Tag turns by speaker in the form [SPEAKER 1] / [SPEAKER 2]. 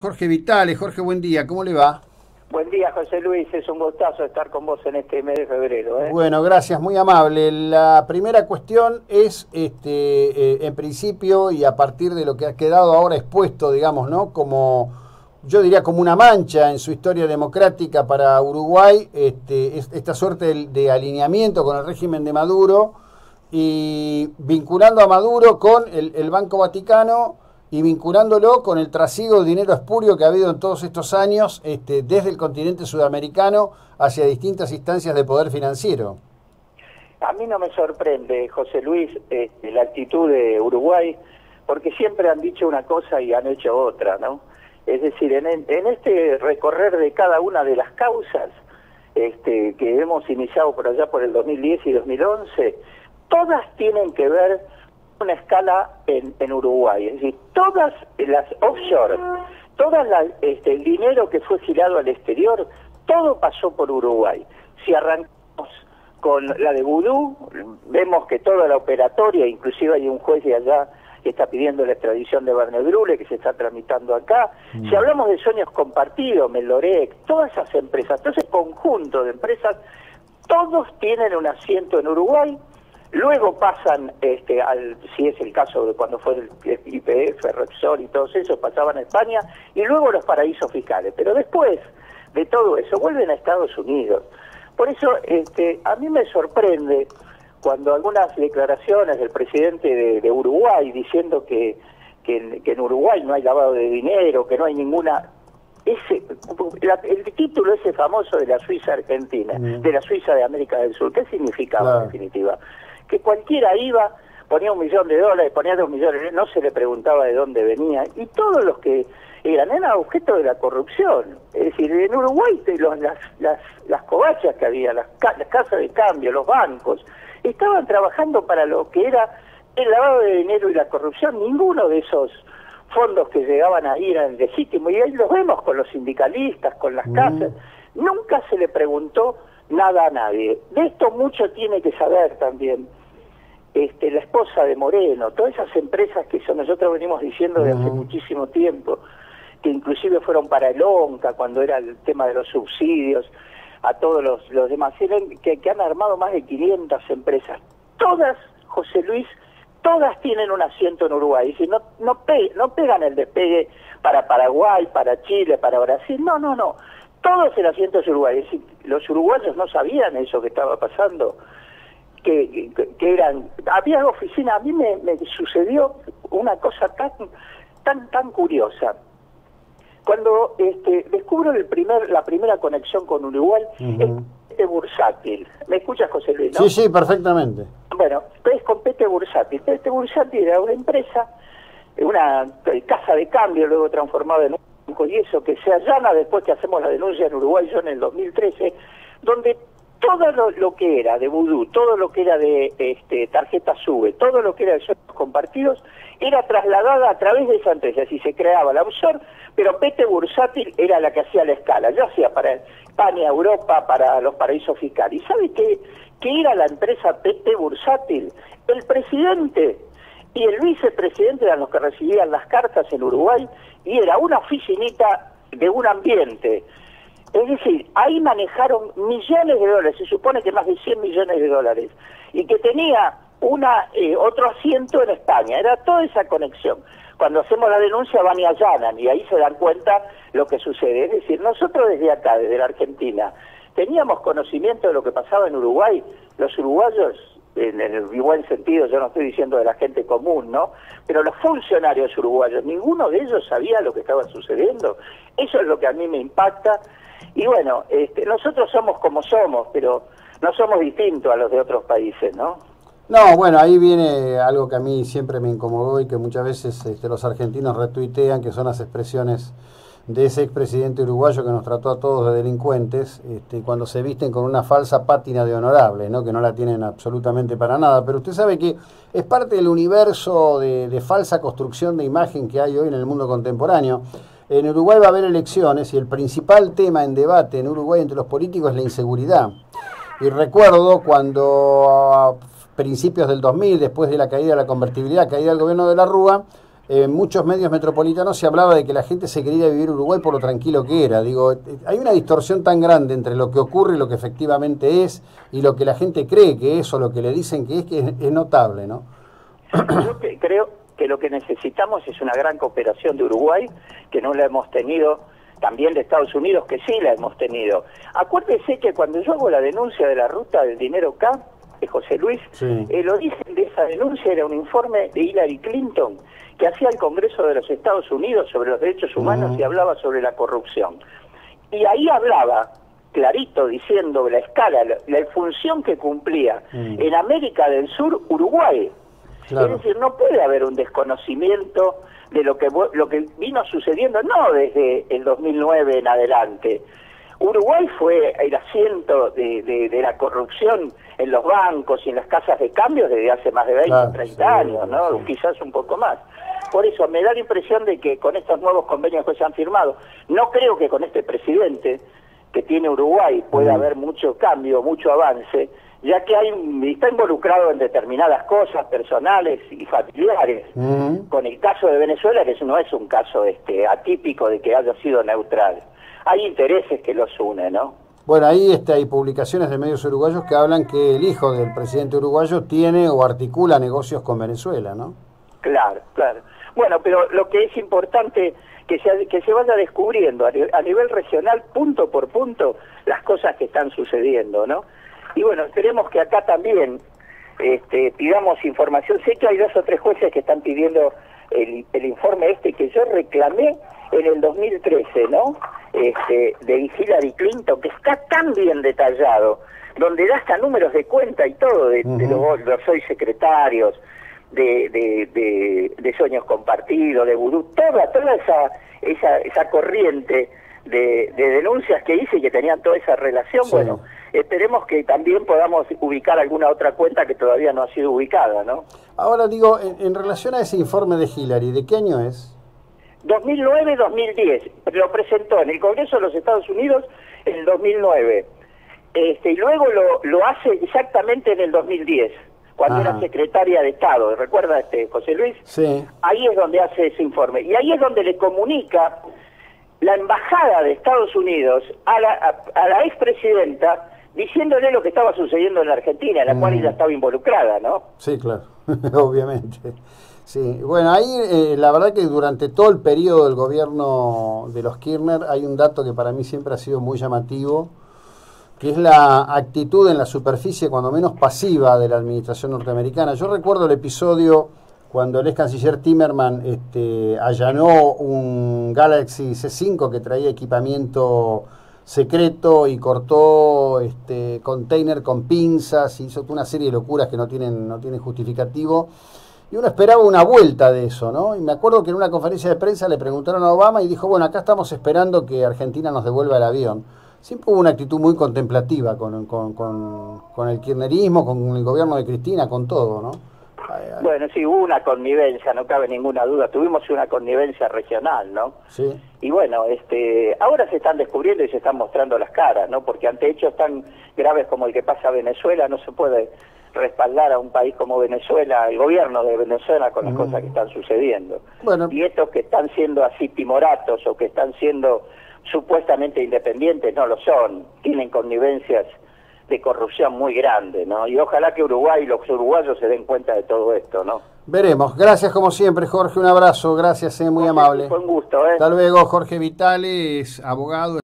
[SPEAKER 1] Jorge Vitale. Jorge, buen día, ¿cómo le va?
[SPEAKER 2] Buen día, José Luis, es un gustazo estar con vos en este mes de febrero.
[SPEAKER 1] Bueno, gracias, muy amable. La primera cuestión es, en principio, y a partir de lo que ha quedado ahora expuesto, digamos, ¿no? Como, yo diría como una mancha en su historia democrática para Uruguay, esta suerte de alineamiento con el régimen de Maduro y vinculando a Maduro con el Banco Vaticano y vinculándolo con el trasiego de dinero espurio que ha habido en todos estos años desde el continente sudamericano hacia distintas instancias de poder financiero.
[SPEAKER 2] A mí no me sorprende, José Luis, la actitud de Uruguay, porque siempre han dicho una cosa y han hecho otra, ¿no? Es decir, en este recorrer de cada una de las causas que hemos iniciado por allá por el 2010 y 2011, todas tienen que ver una escala en Uruguay, es decir, todas las offshore, el dinero que fue girado al exterior, todo pasó por Uruguay. Si arrancamos con la de Vudú, vemos que toda la operatoria, inclusive hay un juez de allá que está pidiendo la extradición de Barney Brule, que se está tramitando acá. Si hablamos de Sueños Compartidos, Melorec, todas esas empresas, todo ese conjunto de empresas, todos tienen un asiento en Uruguay. Luego pasan, si es el caso de cuando fue el YPF, Repsol y todos esos, pasaban a España, y luego los paraísos fiscales. Pero después de todo eso, vuelven a Estados Unidos. Por eso, a mí me sorprende cuando algunas declaraciones del presidente de Uruguay diciendo que en Uruguay no hay lavado de dinero, que no hay ninguna... el título ese famoso de la Suiza Argentina, de la Suiza de América del Sur, ¿qué significaba en definitiva? Que cualquiera iba, ponía $1 millón, ponía $2 millones, no se le preguntaba de dónde venía, y todos los que eran objeto de la corrupción. Es decir, en Uruguay las covachas que había, las casas de cambio, los bancos, estaban trabajando para lo que era el lavado de dinero y la corrupción. Ninguno de esos fondos que llegaban ahí eran legítimos, y ahí los vemos con los sindicalistas, con las casas. Nunca se le preguntó nada a nadie. De esto mucho tiene que saber también la esposa de Moreno, todas esas empresas que nosotros venimos diciendo de hace muchísimo tiempo, que inclusive fueron para el ONCA cuando era el tema de los subsidios, a todos los demás, que han armado más de 500 empresas. Todas, José Luis, todas tienen un asiento en Uruguay. Es decir, no pegan el despegue para Paraguay, para Chile, para Brasil, no. Todos el asiento es Uruguay. Es decir, los uruguayos no sabían eso que estaba pasando, que había oficinas. A mí me sucedió una cosa tan curiosa. Cuando descubro la primera conexión con Uruguay, es Pete Bursátil. ¿Me escuchas, José Luis, no?
[SPEAKER 1] Sí, perfectamente.
[SPEAKER 2] Bueno, es con Pete Bursátil. Pete Bursátil era una empresa, una casa de cambio, luego transformada en un banco, y eso que se allana después que hacemos la denuncia en Uruguay, yo en el 2013, donde todo lo que era de Vudú, todo lo que era de tarjeta SUBE, todo lo que era de Sueños Compartidos, era trasladada a través de esa empresa. Así se creaba la offshore, pero Pete Bursátil era la que hacía la escala. Yo hacía para España, Europa, para los paraísos fiscales. ¿Y sabe qué era la empresa Pete Bursátil? El presidente y el vicepresidente eran los que recibían las cartas en Uruguay, y era una oficinita de un ambiente. Es decir, ahí manejaron millones de dólares, se supone que más de 100 millones de dólares, y que tenía otro asiento en España. Era toda esa conexión. Cuando hacemos la denuncia van y allanan, y ahí se dan cuenta lo que sucede. Es decir, nosotros desde acá, desde la Argentina, teníamos conocimiento de lo que pasaba en Uruguay. Los uruguayos, en el buen sentido, yo no estoy diciendo de la gente común, ¿no? Pero los funcionarios uruguayos, ninguno de ellos sabía lo que estaba sucediendo. Eso es lo que a mí me impacta. Y bueno, nosotros somos como somos, pero no somos distintos a los de otros países, ¿no?
[SPEAKER 1] No, bueno, ahí viene algo que a mí siempre me incomodó y que muchas veces los argentinos retuitean, que son las expresiones de ese expresidente uruguayo que nos trató a todos de delincuentes, cuando se visten con una falsa pátina de honorables, ¿no? Que no la tienen absolutamente para nada. Pero usted sabe que es parte del universo de falsa construcción de imagen que hay hoy en el mundo contemporáneo. En Uruguay va a haber elecciones y el principal tema en debate en Uruguay entre los políticos es la inseguridad. Y recuerdo cuando a principios del 2000, después de la caída de la convertibilidad, caída del gobierno de la Rúa, en muchos medios metropolitanos se hablaba de que la gente se quería vivir Uruguay por lo tranquilo que era. Digo, hay una distorsión tan grande entre lo que ocurre y lo que efectivamente es, y lo que la gente cree que es o lo que le dicen que es notable, ¿no?
[SPEAKER 2] Creo que lo que necesitamos es una gran cooperación de Uruguay, que no la hemos tenido, también de Estados Unidos, que sí la hemos tenido. Acuérdese que cuando yo hago la denuncia de la ruta del dinero K, de José Luis,
[SPEAKER 1] Sí.
[SPEAKER 2] el origen de esa denuncia era un informe de Hillary Clinton que hacía el Congreso de los Estados Unidos sobre los derechos humanos y hablaba sobre la corrupción. Y ahí hablaba clarito, diciendo la escala, la función que cumplía en América del Sur Uruguay.
[SPEAKER 1] Claro.
[SPEAKER 2] Es decir, no puede haber un desconocimiento de lo que vino sucediendo, no desde el 2009 en adelante. Uruguay fue el asiento de la corrupción en los bancos y en las casas de cambio desde hace más de 20,
[SPEAKER 1] Claro,
[SPEAKER 2] 30 años, ¿no?
[SPEAKER 1] Sí.
[SPEAKER 2] Quizás un poco más. Por eso me da la impresión de que con estos nuevos convenios que se han firmado, no creo que con este presidente que tiene Uruguay pueda haber mucho cambio, mucho avance, ya que está involucrado en determinadas cosas personales y familiares. Con el caso de Venezuela, que no es un caso atípico de que haya sido neutral. Hay intereses que los unen, ¿no?
[SPEAKER 1] Bueno, ahí hay publicaciones de medios uruguayos que hablan que el hijo del presidente uruguayo tiene o articula negocios con Venezuela, ¿no?
[SPEAKER 2] Claro, claro. Bueno, pero lo que es importante que se vaya descubriendo a nivel regional, punto por punto, las cosas que están sucediendo, ¿no? Y bueno, esperemos que acá también pidamos información. Sé que hay 2 o 3 jueces que están pidiendo el informe que yo reclamé en el 2013, ¿no? De Hillary Clinton, que está tan bien detallado, donde da hasta números de cuenta y todo, de los soy secretarios, de sueños compartidos, de vudú, toda esa corriente de denuncias que hice y que tenían toda esa relación. Sí. Bueno, esperemos que también podamos ubicar alguna otra cuenta que todavía no ha sido ubicada, ¿no?
[SPEAKER 1] Ahora digo, en relación a ese informe de Hillary, ¿de qué año es?
[SPEAKER 2] 2009-2010, lo presentó en el Congreso de los Estados Unidos en el 2009, y luego lo hace exactamente en el 2010, cuando era secretaria de Estado, ¿recuerda José Luis?
[SPEAKER 1] Sí.
[SPEAKER 2] Ahí es donde hace ese informe, y ahí es donde le comunica la embajada de Estados Unidos a la expresidenta, diciéndole lo que estaba sucediendo en la Argentina, en la cual ella estaba involucrada, ¿no?
[SPEAKER 1] Sí, claro, obviamente. Sí, bueno, ahí la verdad que durante todo el periodo del gobierno de los Kirchner hay un dato que para mí siempre ha sido muy llamativo, que es la actitud en la superficie, cuando menos pasiva, de la administración norteamericana. Yo recuerdo el episodio cuando el ex canciller Timmerman allanó un Galaxy C5 que traía equipamiento secreto y cortó container con pinzas, y hizo toda una serie de locuras que no tienen justificativo. Y uno esperaba una vuelta de eso, ¿no? Y me acuerdo que en una conferencia de prensa le preguntaron a Obama y dijo, bueno, acá estamos esperando que Argentina nos devuelva el avión. Siempre hubo una actitud muy contemplativa con el kirchnerismo, con el gobierno de Cristina, con todo, ¿no?
[SPEAKER 2] Bueno, sí, hubo una connivencia, no cabe ninguna duda. Tuvimos una connivencia regional, ¿no?
[SPEAKER 1] Sí.
[SPEAKER 2] Y bueno, ahora se están descubriendo y se están mostrando las caras, ¿no? Porque ante hechos tan graves como el que pasa a Venezuela, no se puede respaldar a un país como Venezuela, el gobierno de Venezuela, con las cosas que están sucediendo.
[SPEAKER 1] Bueno.
[SPEAKER 2] Y estos que están siendo así timoratos o que están siendo supuestamente independientes, no lo son, tienen connivencias de corrupción muy grande, ¿no? Y ojalá que Uruguay y los uruguayos se den cuenta de todo esto, ¿no?
[SPEAKER 1] Veremos. Gracias como siempre, Jorge, un abrazo, gracias, muy amable.
[SPEAKER 2] Fue un gusto, ¿eh?
[SPEAKER 1] Hasta luego. Jorge Vitale es abogado.